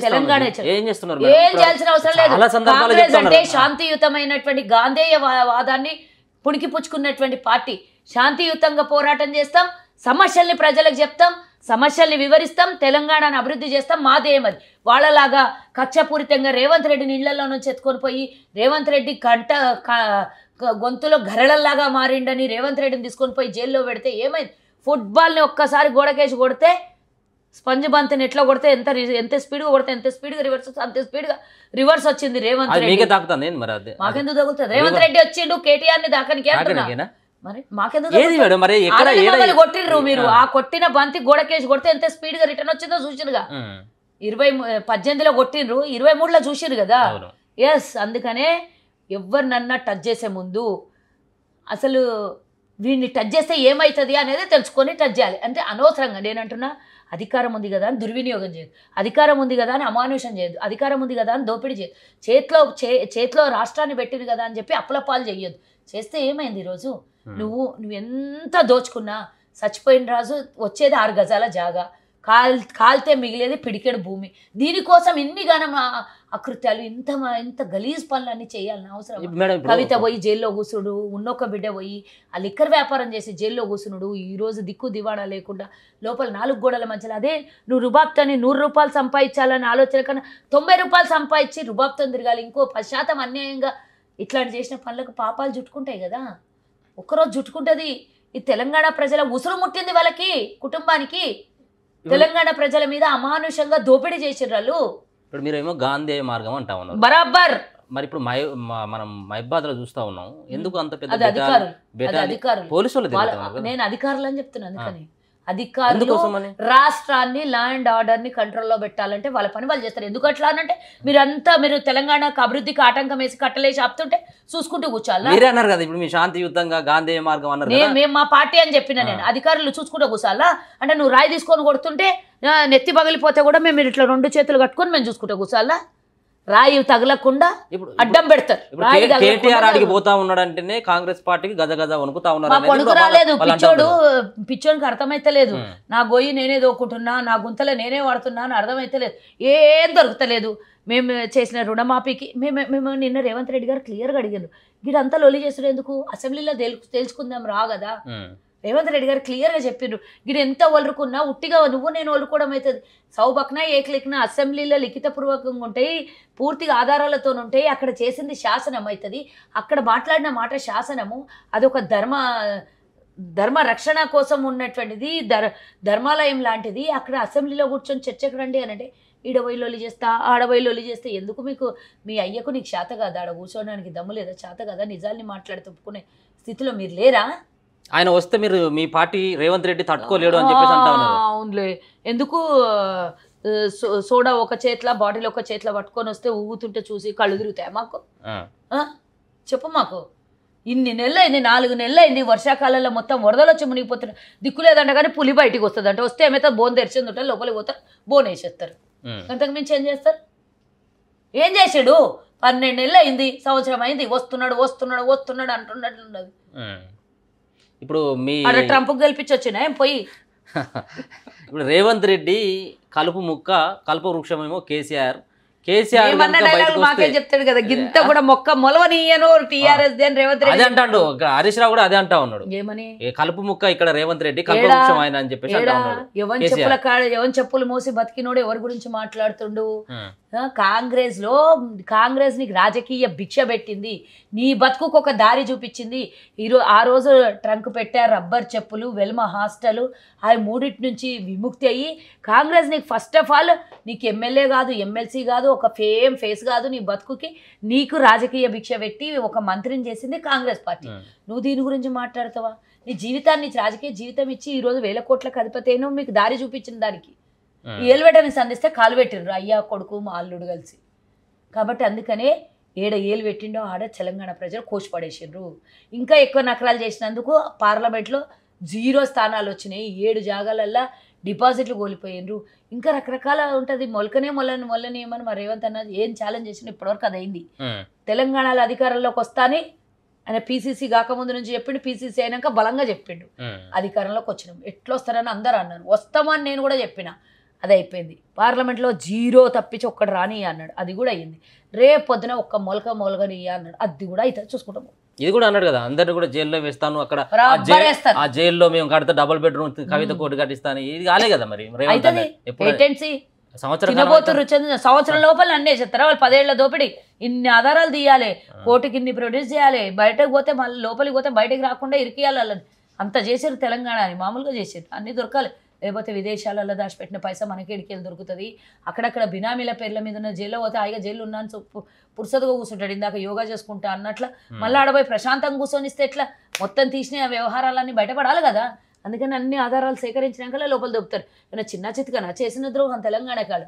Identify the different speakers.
Speaker 1: తెలంగాణ ఏం చేయాల్సిన అవసరం లేదు. కాంగ్రెస్ అంటే శాంతియుతమైనటువంటి గాంధేయ వాదాన్ని పుణికిపుచ్చుకున్నటువంటి పార్టీ. శాంతియుతంగా పోరాటం చేస్తాం, సమస్యల్ని ప్రజలకు చెప్తాం, సమస్యల్ని వివరిస్తాం, తెలంగాణను అభివృద్ధి చేస్తాం. మాదేమది వాళ్ళలాగా కక్షపూరితంగా రేవంత్ రెడ్డిని ఇళ్లలో నుంచి ఎత్తుకొని పోయి రేవంత్ రెడ్డి గొంతులో గరళల్లాగా మారిండని రేవంత్ రెడ్డిని తీసుకొని పోయి జైల్లో పెడితే ఏమైంది? ఫుట్బాల్ని ఒక్కసారి గోడకేసి కొడితే స్పంజ్ బంతిని ఎట్లా కొడితే ఎంత స్పీడ్గా కొడితే ఎంత స్పీడ్గా రివర్స్ వస్తుంది, అంత స్పీడ్గా రివర్స్ వచ్చింది రేవంత్ రెడ్డి. మాకెందుకు తగ్గుతుంది? రేవంత్ రెడ్డి వచ్చిండు కేటీఆర్ ని దాకానికి అంటున్నా. మరి మాకెందుకు కొట్టిర్రు మీరు? ఆ కొట్టిన బంతి గోడకేసి కొడితే ఎంత స్పీడ్ గా రిటర్న్ వచ్చిందో చూసిరుగా. 18లో కొట్టిండ్రు, 23లో చూసిరు కదా. ఎస్, అందుకనే ఎవరినన్నా టచ్ చేసే ముందు అసలు వీడిని టచ్ చేస్తే ఏమవుతుంది అనేది తెలుసుకొని టచ్ చేయాలి. అంటే అనవసరంగా నేనంటున్నా, అధికారం ఉంది కదా అని దుర్వినియోగం చేయదు, అధికారం ఉంది కదా అని అమానుషం చేయదు, అధికారం ఉంది కదా అని దోపిడీ చేయదు, చేతిలో రాష్ట్రాన్ని పెట్టింది కదా అని చెప్పి అప్పులపాలు చేయొద్దు. చేస్తే ఏమైంది? ఈరోజు నువ్వు ఎంత దోచుకున్నా చచ్చిపోయిన రాజు వచ్చేది 6 గజాల జాగా, కాల్తే మిగిలేది పిడికెడు భూమి. దీనికోసం ఇన్నిగానం అకృత్యాలు, ఇంత గలీజ్ పనులన్నీ చేయాలని అవసరం? కవిత పోయి జైల్లో కూసుడు, ఉన్నొక్క బిడ్డ పోయి ఆ లిక్కర్ వ్యాపారం చేసి జైల్లో కూసునుడు, ఈరోజు దిక్కు దివాణా లేకుండా లోపల 4 గోడల మధ్యలో. అదే నువ్వు రుబాబ్తోని 100 రూపాయలు సంపాదించాలని ఆలోచన కన్నా 90 రూపాయలు సంపాదించి రుబాబ్తో తిరగాలి. ఇంకో 10% అన్యాయంగా ఇట్లాంటి చేసిన పనులకు పాపాలు చుట్టుకుంటాయి కదా. ఒక్కరోజు చుట్టుకుంటుంది. ఈ తెలంగాణ ప్రజల ఉసురు ముట్టింది వాళ్ళకి, కుటుంబానికి. తెలంగాణ ప్రజల మీద అమానుషంగా దోపిడీ చేసిన వాళ్ళు.
Speaker 2: ఇప్పుడు మీరేమో గాంధేయ మార్గం అంటా ఉన్నారు
Speaker 1: బరాబర్.
Speaker 2: మరి ఇప్పుడు మనం మహబాద్ లో చూస్తా ఉన్నాం, ఎందుకు అంత పెద్ద
Speaker 1: అధికారులు
Speaker 2: పోలీసులు?
Speaker 1: నేను అధికారులు అని చెప్తున్నాను. అందుకని అధికారులు రాష్ట్రాన్ని ల్యాండ్ ఆర్డర్ ని కంట్రోల్లో పెట్టాలంటే వాళ్ళ పని వాళ్ళు చేస్తారు. ఎందుకు అట్లా అనంటే మీరు తెలంగాణకు అభివృద్ధికి ఆటంకం వేసి కట్టలేసి ఆపుతుంటే చూసుకుంటూ కూర్చోాలి.
Speaker 2: మీరే అన్నారు కదా ఇప్పుడు మీ శాంతియుతంగా గాంధేయ మార్గం అన్నారు.
Speaker 1: మేము మా పార్టీ అని చెప్పిన నేను, అధికారులు చూసుకుంటూ కూర్చోాలా. అంటే నువ్వు రాయి తీసుకొని కొడుతుంటే నెత్తి పగిలిపోతే కూడా మేము ఇట్లా 2 చేతులు కట్టుకొని మేము చూసుకుంటూ కూర్చోాలా. రాయి తగలకుండా అడ్డం పెడతారు.
Speaker 2: కేటీఆర్ ఆడికి పోతా ఉన్నాడంటేనే కాంగ్రెస్ పార్టీకి గజ గజ వణుకుతా ఉన్నారు.
Speaker 1: వణుకు రాలేదు. పిచ్చోడికి అర్థమైతలేదు. నా గొయ్యి నేనే దోకుంటున్నా, నా గుంతలో నేనే వాడుతున్నా అని అర్థమైతలేదు. ఏం దొరుకుతలేదు. మేము చేసిన రుణమాఫీకి మేము నిన్న రేవంత్ రెడ్డి గారు క్లియర్గా అడిగారు, వీడంతా లొలి చేస్తున్నారు ఎందుకు? అసెంబ్లీలో తెలుసుకుందాం రా కదా. రేవంత్ రెడ్డి గారు క్లియర్గా చెప్పిండ్రు, గిడు ఎంత వలురుకున్నా ఉట్టిగా నువ్వు నేను వలుకోవడం అవుతుంది. సౌబక్నా ఏకలికినా అసెంబ్లీలో లిఖితపూర్వకంగా ఉంటాయి, పూర్తిగా ఆధారాలతో ఉంటాయి. అక్కడ చేసింది శాసనం అవుతుంది, అక్కడ మాట్లాడిన మాట శాసనము. అదొక ధర్మ రక్షణ కోసం ఉన్నటువంటిది, ధర్మాలయం లాంటిది. అక్కడ అసెంబ్లీలో కూర్చొని చర్చకు రండి అని అంటే ఈడబోయిలోలి చేస్తా ఆడబోయిలోలి చేస్తే ఎందుకు? మీ అయ్యకు నీకు చేత కదా, ఆడ కూర్చోడానికి దమ్ము లేదా, చేత కదా నిజాల్ని మాట్లాడుతుప్పుకునే స్థితిలో మీరు లేరా?
Speaker 2: ఆయన వస్తే మీరు మీ పార్టీ రేవంత్ రెడ్డి తట్టుకోలేడు అని చెప్పేసి అంటా ఉన్నారు.
Speaker 1: అవునులే, ఎందుకు సోడా ఒక చేతిలో బాటిల్ ఒక చేతిలో పట్టుకొని వస్తే ఊగుతుంటే చూసి కళ్ళు తిరుగుతాయి మాకు? చెప్పు మాకు. ఇన్ని నెలలు అయింది, 4 నెలలు అయింది. వర్షాకాలంలో మొత్తం వరదలు వచ్చి మునిగిపోతున్నారు. దిక్కు లేదంట కానీ పులి బయటికి వస్తుంది అంటే, వస్తే ఏమైతే బోన్ తెరిచింది ఉంటారు, లోపలికి పోతారు, బోన్ వేసేస్తారు. అంతకు మించి ఏం చేస్తారు? ఏం చేసాడు? 12 నెలలు అయింది, సంవత్సరం అయింది, వస్తున్నాడు అంటున్నట్లున్నది.
Speaker 2: ఇప్పుడు మీ
Speaker 1: ట్రంప్ గెలిపించి వచ్చినా ఏం పోయి.
Speaker 2: ఇప్పుడు రేవంత్ రెడ్డి కలుపు వృక్షమేమో కేసీఆర్
Speaker 1: మాకే చెప్తాడు కదా, గింత కూడా మొక్క మొలవనీయను టీఆర్ఎస్ అని రేవంత్ రెడ్డి
Speaker 2: అదే అంటాడు. హరీష్ రావు కూడా అదే అంటా ఉన్నాడు,
Speaker 1: ఏమని
Speaker 2: కలుపు ముక్క ఇక్కడ రేవంత్ రెడ్డి కలుపు వృక్షం ఆయన అని చెప్పేసి.
Speaker 1: ఎవరి చెప్పులు మోసి బతికినోడు ఎవరి గురించి మాట్లాడుతుండు? కాంగ్రెస్ నీకు రాజకీయ భిక్ష పెట్టింది, నీ బతుకు ఒక దారి చూపించింది. ఆ రోజు ట్రంక్ పెట్టారు, రబ్బర్ చెప్పులు, వెల్మ హాస్టల్, ఆ 3 నుంచి విముక్తి అయ్యి కాంగ్రెస్ నీకు ఫస్ట్ ఆఫ్ ఆల్ నీకు ఎమ్మెల్యే కాదు, ఎమ్మెల్సీ కాదు, ఒక ఫేస్ కాదు. నీ బతుకుకి నీకు రాజకీయ భిక్ష పెట్టి ఒక మంత్రిని చేసింది కాంగ్రెస్ పార్టీ. నువ్వు దీని గురించి మాట్లాడతావా? నీ జీవితాన్ని, రాజకీయ జీవితం ఇచ్చి ఈరోజు 1000 కోట్లకు అధిపతి అయినా మీకు దారి చూపించిన దానికి ఏలుబెట్టని సంధిస్తే కాలు పెట్టిండ్రు అయ్యా కొడుకు మా అల్లుడు కలిసి. కాబట్టి అందుకనే ఏలు పెట్టిండో ఆడ తెలంగాణ ప్రజలు కోసిపడేసిండ్రు. ఇంకా ఎక్కువ నకరాలు చేసినందుకు పార్లమెంట్లో 0 స్థానాలు వచ్చినాయి. 7 జాగాలల్లో డిపాజిట్లు కోల్పోయినరు. ఇంకా రకరకాల ఉంటుంది. మొలని ఏమని మరి రేవంత్ అన్న ఏం ఛాలెంజ్ చేసిన ఇప్పటివరకు అది అయింది. తెలంగాణలో అధికారంలోకి వస్తాని ఆయన పీసీసీ కాకముందు నుంచి చెప్పిండు, పీసీసీ అయినాక బలంగా చెప్పిండు అధికారంలోకి వచ్చినాం. ఎట్లా వస్తారని అందరూ అన్నారు, వస్తామని నేను కూడా చెప్పిన. అది అయిపోయింది. పార్లమెంట్లో 0 తప్పించి ఒక్కడు రాని అన్నాడు, అది కూడా అయ్యింది. రేపు పొద్దున ఒక్క మొలగని అన్నాడు, అది కూడా అవుతుంది, చూసుకుంటాము.
Speaker 2: ఇది కూడా అన్నాడు కదా, అందరిని కూడా జైల్లో వేస్తాను, అక్కడ
Speaker 1: బరాబరేస్తారు.
Speaker 2: ఆ జైల్లో మేము కడితే డబుల్ బెడ్రూమ్ కవిత కోటి కట్టిస్తాను, ఇది కాలే కదా మరి రేవంత్ అన్న. ఎప్పుడు
Speaker 1: పేటెన్సీ
Speaker 2: సంవత్సరం
Speaker 1: తినబోతురు, సంవత్సరం లోపల అన్నీ చేస్తారా వాళ్ళు? 10 ఏళ్ల దోపిడి, ఇన్ని ఆధారాలు తీయాలి, కోర్టుకి ఇన్ని ప్రొడ్యూస్ చేయాలి, బయటకు పోతే మళ్ళీ లోపలికి పోతే బయటకు రాకుండా ఇరికియాలి వాళ్ళని. అంత చేశారు తెలంగాణ అని, మామూలుగా చేశారు. అన్నీ దొరకాలి, లేకపోతే విదేశాలలో దాచిపెట్టిన పైసా మనకి ఇడికెళ్ళి దొరుకుతుంది. అక్కడక్కడ బినామీల పేర్ల మీద ఉన్న జైల్లో పోతే హాయిగా జైలు ఉన్నాను పురుసదుగా కూర్చుంటాడు, ఇందాక యోగా చేసుకుంటా అన్నట్ల. మళ్ళీ ఆడపోయి ప్రశాంతంగా కూర్చొని ఇస్తే ఎట్లా? మొత్తం తీసిన ఆ వ్యవహారాలన్నీ బయటపడాలి కదా. అందుకని అన్ని ఆధారాలు సేకరించినాక లోపల దొరుకుతారు. చిన్న చిత్కన చేసిన ద్రోహం తెలంగాణ కాదు.